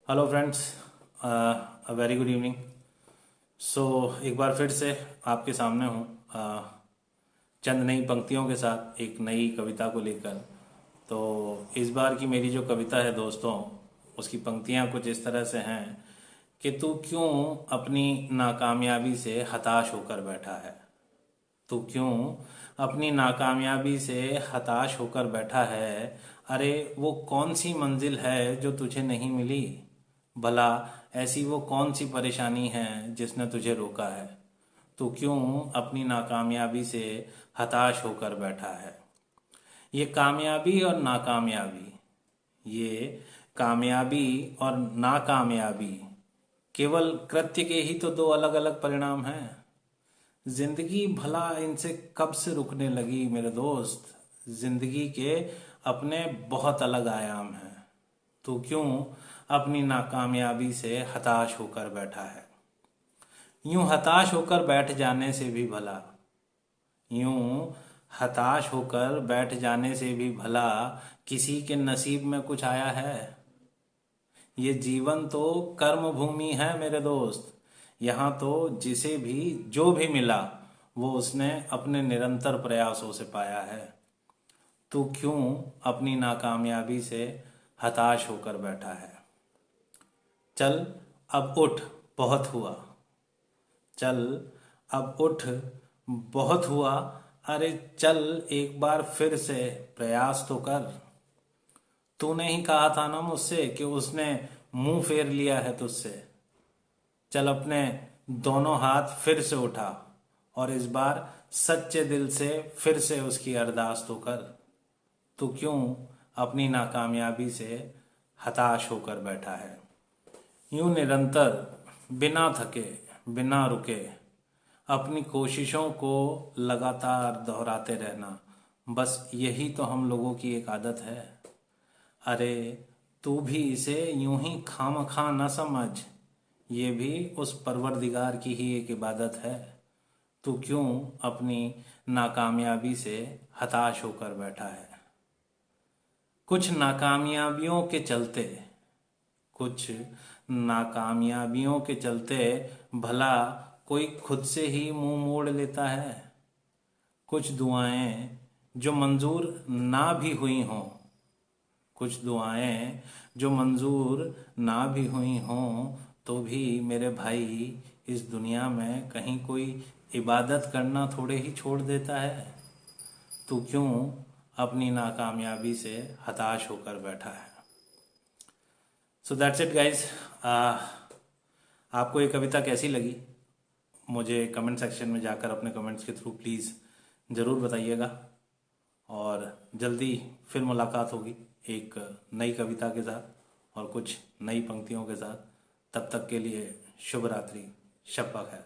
Hello friends, a very good evening. So एक बार फिर से आपके सामने हूँ, चंद नई पंक्तियों के साथ एक नई कविता को लेकर। तो इस बार की मेरी जो कविता है दोस्तों, उसकी पंक्तियाँ कुछ इस तरह से हैं कि तू क्यों अपनी नाकामयाबी से हताश होकर बैठा है। तू क्यों अपनी नाकामयाबी से हताश होकर बैठा है। अरे वो कौन सी मंजिल है जो तुझे नहीं मिली। भला ऐसी वो कौन सी परेशानी है जिसने तुझे रोका है। तू क्यों अपनी नाकामयाबी से हताश होकर बैठा है। ये कामयाबी और नाकामयाबी, ये कामयाबी और नाकामयाबी केवल कृत्य के ही तो दो अलग अलग परिणाम हैं। जिंदगी भला इनसे कब से रुकने लगी मेरे दोस्त। जिंदगी के अपने बहुत अलग आयाम हैं। तो क्यों अपनी नाकामयाबी से हताश होकर बैठा है। यूं हताश होकर बैठ जाने से भी भला, यूं हताश होकर बैठ जाने से भी भला किसी के नसीब में कुछ आया है। ये जीवन तो कर्म भूमि है मेरे दोस्त। यहाँ तो जिसे भी जो भी मिला वो उसने अपने निरंतर प्रयासों से पाया है। तू क्यों अपनी नाकामयाबी से हताश होकर बैठा है। चल अब उठ, बहुत हुआ। चल अब उठ, बहुत हुआ। अरे चल एक बार फिर से प्रयास तो कर। तूने ही कहा था ना मुझसे कि उसने मुंह फेर लिया है तुझसे। चल अपने दोनों हाथ फिर से उठा और इस बार सच्चे दिल से फिर से उसकी अरदास तो कर। तू क्यों अपनी नाकामयाबी से हताश होकर बैठा है। यूं निरंतर बिना थके बिना रुके अपनी कोशिशों को लगातार दोहराते रहना, बस यही तो हम लोगों की एक आदत है। अरे तू भी इसे यूं ही खामखा न समझ, ये भी उस परवरदिगार की ही एक इबादत है। तू क्यों अपनी नाकामयाबी से हताश होकर बैठा है। कुछ नाकामयाबियों के चलते, कुछ नाकामयाबियों के चलते भला कोई खुद से ही मुंह मोड़ लेता है। कुछ दुआएं जो मंजूर ना भी हुई हों, कुछ दुआएं जो मंजूर ना भी हुई हों, तो भी मेरे भाई इस दुनिया में कहीं कोई इबादत करना थोड़े ही छोड़ देता है। तू क्यों अपनी नाकामयाबी से हताश होकर बैठा है। So that's it guys. आपको ये कविता कैसी लगी मुझे कमेंट सेक्शन में जाकर अपने कमेंट्स के थ्रू प्लीज़ ज़रूर बताइएगा। और जल्दी फिर मुलाकात होगी एक नई कविता के साथ और कुछ नई पंक्तियों के साथ। तब तक के लिए शुभ रात्रि, शब ब खैर।